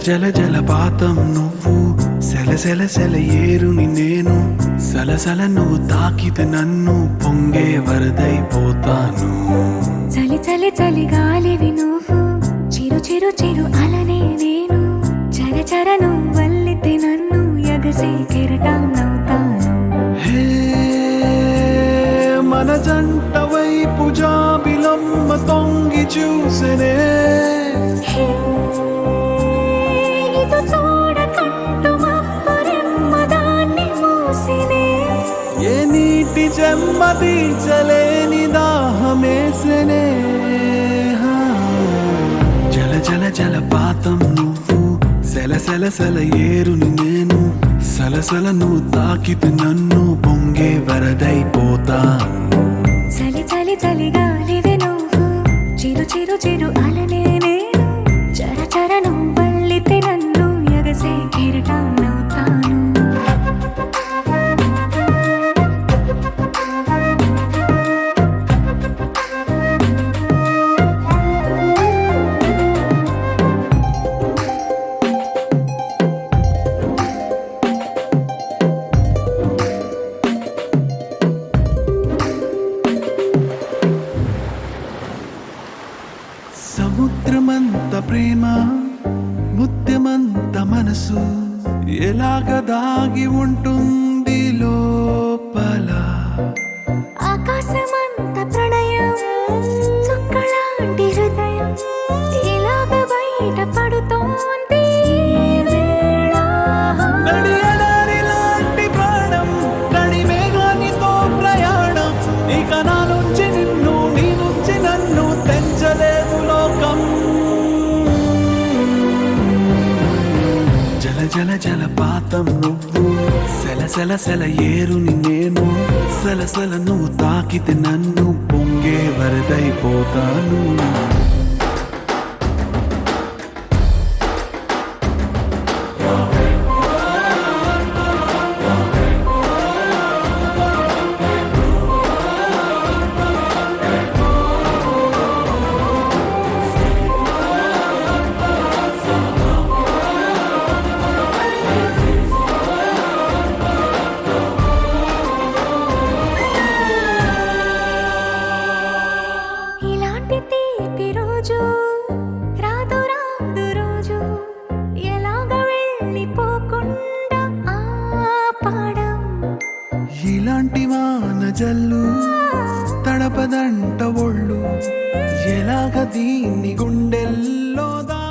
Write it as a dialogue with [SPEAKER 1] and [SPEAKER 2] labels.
[SPEAKER 1] జల జలపాతం నువ్వు, సెల సెల సెల ఏరుని నేను, సలసల నువ్వు తాకితే నన్ను పొంగే వరదైపోతాను.
[SPEAKER 2] చలి చలి చలి గాలివి నువ్వు, చిరు చిరు చిరు అలనే నేను, చర చర నువ్వు వల్లితే నన్ను ఎగసే కెరటాన్నవుతాను.
[SPEAKER 1] హే మన జంట వైపు జాబిలమ్మ తొంగి చూసెనే, ఏ నీటి చెమ్మ తీర్చలేని దాహమేసెనే. జల జల జలపాతం నువ్వు, సెల సెల సెల ఏరుని నేను, సలసల నువ్వు తాకితే నన్ను పొంగే వరదైపోతాను.
[SPEAKER 2] చలి చలి చలి గాలివి నువ్వు, చిరు చిరు చిరు అలనే నేను, చర చర నువ్వు వల్లితే నన్ను ఎగసే కెరటాన్నవుతాను.
[SPEAKER 1] సముద్రమంత ప్రేమ, ముత్యమంత మనసు, ఎలాగ దాగి ఉంటుంది లోపల.
[SPEAKER 2] ఆకాశమంత ప్రణయం, చుక్కలాంటి హృదయం, ఇలాగ బయట పడుతోంది వేళ.
[SPEAKER 1] నడి ఎడారి లాంటి ప్రాణం, నడి మేఘానితో ప్రయాణం, ఇక నా నుంచి నిన్ను, నీ నుంచి నన్ను తెంచలేదు లోకం. జల జల జలపాతం నువ్వు, సెల సెల సెల ఏరుని నేను, సలసల నువ్వు తాకితే నన్ను పొంగే వరదైపోతాను.
[SPEAKER 2] ఇలాంటి తీపి రోజు రాదు రాదు రోజు, ఎలాగ వెళ్ళిపోకుండా ఆపడం.
[SPEAKER 1] ఇలాంటి వాన జల్లు తడపదంట ఒళ్ళు, ఎలాగ దీన్ని గుండెల్లో దా